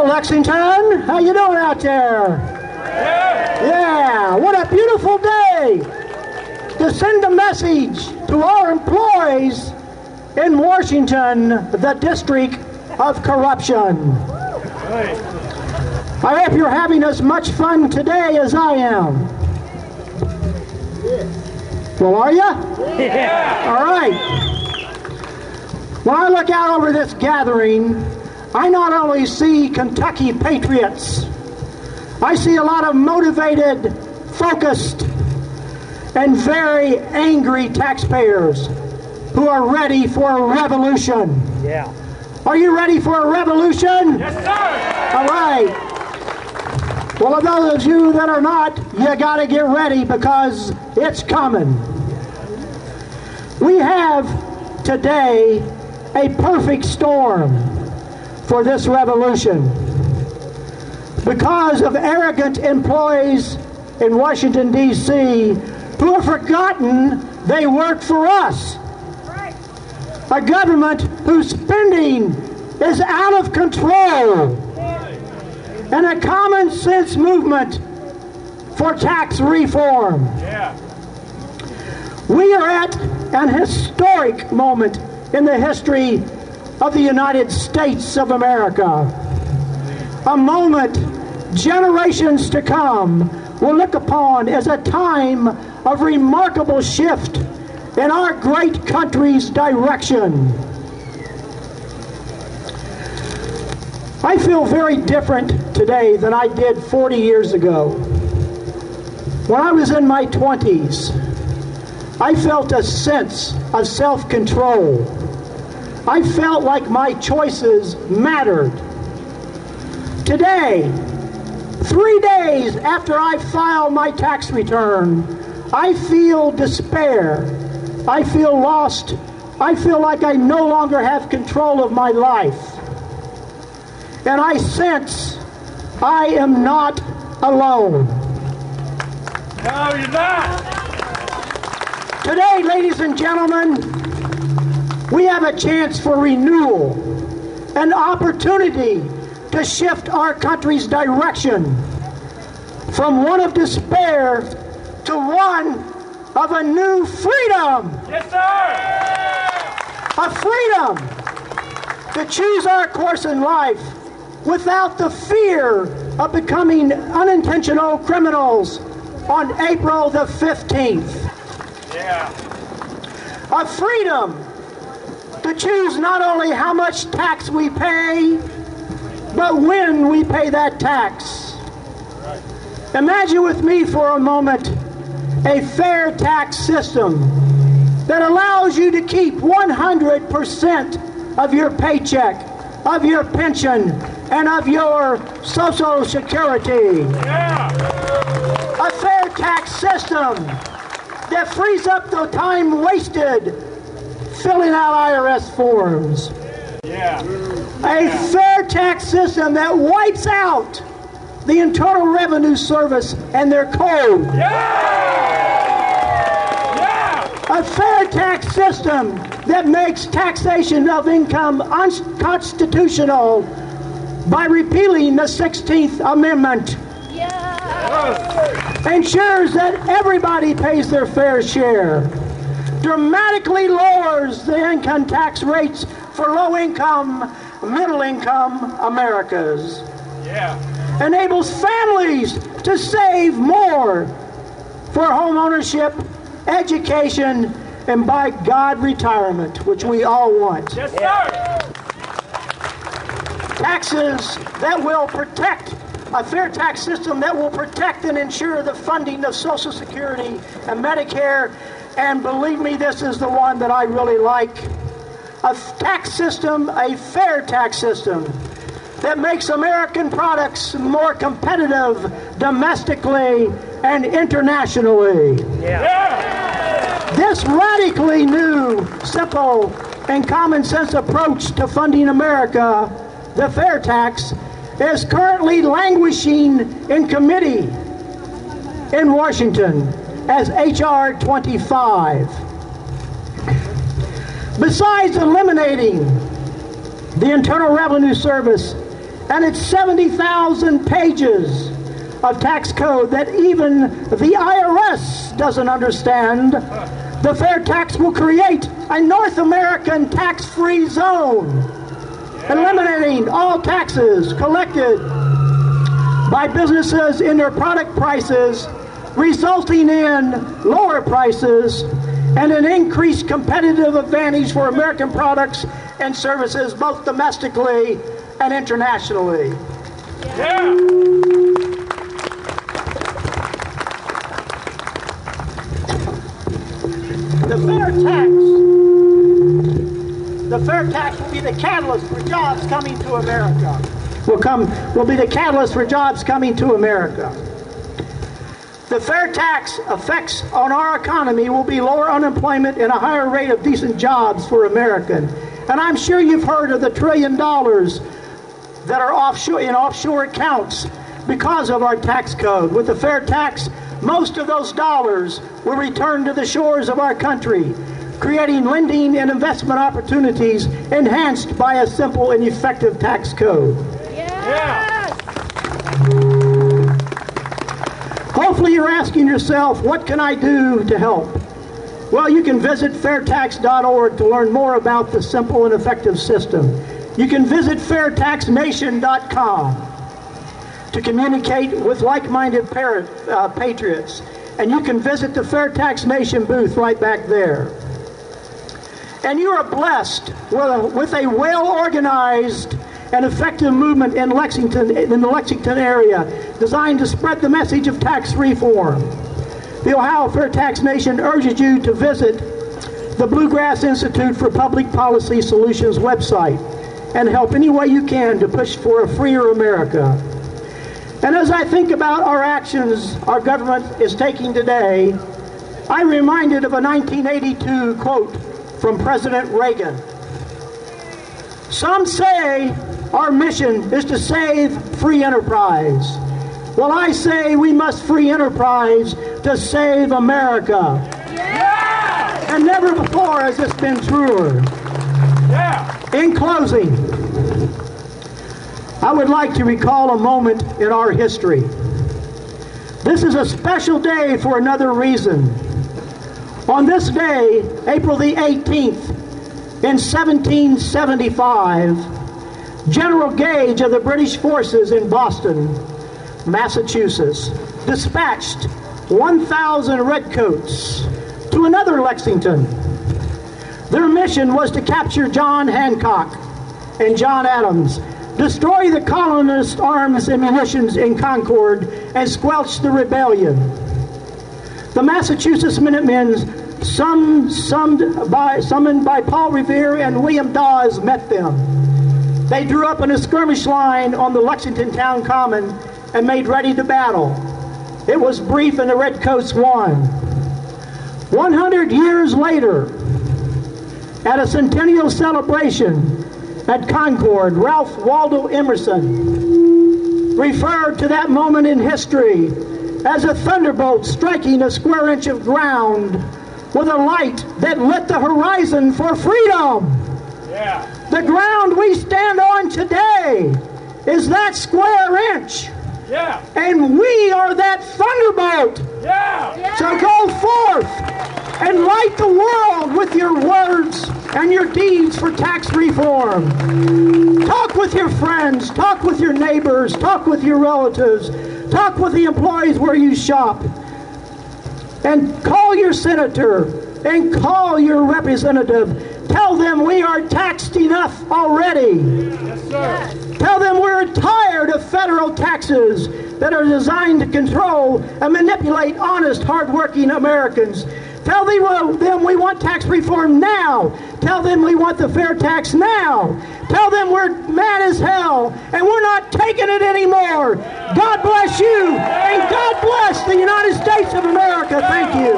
Lexington. How you doing out there? Yeah, what a beautiful day to send a message to our employees in Washington, the District of Corruption. I hope you're having as much fun today as I am. Well, are you? Yeah. All right. When I look out over this gathering, I not only see Kentucky patriots, I see a lot of motivated, focused, and very angry taxpayers who are ready for a revolution. Yeah. Are you ready for a revolution? Yes, sir. All right. Well, of those of you that are not, you got to get ready because it's coming. We have today a perfect storm for this revolution. Because of arrogant employees in Washington, D.C., who have forgotten they work for us. Right. A government whose spending is out of control. And a common sense movement for tax reform. Yeah. We are at an historic moment in the history of the United States of America. A moment generations to come will look upon as a time of remarkable shift in our great country's direction. I feel very different today than I did 40 years ago. When I was in my 20s, I felt a sense of self-control. I felt like my choices mattered. Today, 3 days after I file my tax return, I feel despair. I feel lost. I feel like I no longer have control of my life. And I sense I am not alone. No, you're not. Today, ladies and gentlemen, we have a chance for renewal, an opportunity to shift our country's direction from one of despair to one of a new freedom. Yes, sir. A freedom to choose our course in life without the fear of becoming unintentional criminals on April the 15th. Yeah. A freedom to choose not only how much tax we pay, but when we pay that tax. Imagine with me for a moment a fair tax system that allows you to keep 100% of your paycheck, of your pension, and of your Social Security. Yeah. A fair tax system that frees up the time wasted filling out IRS forms. Yeah. A fair tax system that wipes out the Internal Revenue Service and their code. Yeah. A fair tax system that makes taxation of income unconstitutional by repealing the 16th Amendment. Ensures that everybody pays their fair share. Dramatically lowers the income tax rates for low-income, middle-income Americans. Yeah. Enables families to save more for home ownership, education, and by God, retirement, which we all want. Yes, sir. Taxes that will protect, a fair tax system that will protect and ensure the funding of Social Security and Medicare, and believe me, this is the one that I really like. A tax system, a fair tax system, that makes American products more competitive domestically and internationally. Yeah. This radically new, simple, and common sense approach to funding America, the fair tax, is currently languishing in committee in Washington as H.R. 25. Besides eliminating the Internal Revenue Service And it's 70,000 pages of tax code that even the IRS doesn't understand. The fair tax will create a North American tax-free zone, eliminating all taxes collected by businesses in their product prices, resulting in lower prices and an increased competitive advantage for American products and services, both domestically and internationally. The fair tax will be the catalyst for jobs coming to America. Will be the catalyst for jobs coming to America. The fair tax effects on our economy will be lower unemployment and a higher rate of decent jobs for Americans. And I'm sure you've heard of the $1 trillion that are offshore accounts because of our tax code. With the fair tax, most of those dollars will return to the shores of our country, creating lending and investment opportunities enhanced by a simple and effective tax code. Hopefully you're asking yourself, what can I do to help? Well, you can visit fairtax.org to learn more about the simple and effective system. You can visit fairtaxnation.com to communicate with like-minded patriots. And you can visit the Fair Tax Nation booth right back there. And you are blessed with a well-organized and effective movement in the Lexington area, designed to spread the message of tax reform. The Ohio Fair Tax Nation urges you to visit the Bluegrass Institute for Public Policy Solutions website and help any way you can to push for a freer America. And as I think about our actions our government is taking today, I'm reminded of a 1982 quote from President Reagan. Some say our mission is to save free enterprise. Well, I say we must free enterprise to save America. Yeah! And never before has this been truer. Yeah! In closing, I would like to recall a moment in our history. This is a special day for another reason. On this day, April the 18th, in 1775, General Gage of the British forces in Boston, Massachusetts, dispatched 1,000 redcoats to another Lexington. Their mission was to capture John Hancock and John Adams, destroy the colonists' arms and munitions in Concord, and squelch the rebellion. The Massachusetts Minutemen, summoned by Paul Revere and William Dawes, met them. They drew up in a skirmish line on the Lexington town common and made ready to battle. It was brief and the redcoats won. 100 years later, at a centennial celebration at Concord, Ralph Waldo Emerson referred to that moment in history as a thunderbolt striking a square inch of ground with a light that lit the horizon for freedom. Yeah! The ground we stand on today is that square inch. Yeah! And we are that thunderbolt. Yeah! So go forth and light the world with your words and your deeds for tax reform. Talk with your friends, talk with your neighbors, talk with your relatives, talk with the employees where you shop, and call your senator and call your representative. Tell them we are taxed enough already. Yes, sir. Tell them we're tired of federal taxes that are designed to control and manipulate honest, hardworking Americans. Tell them we want tax reform now. Tell them we want the fair tax now. Tell them we're mad as hell and we're not taking it anymore. God bless you and God bless the United States of America. Thank you.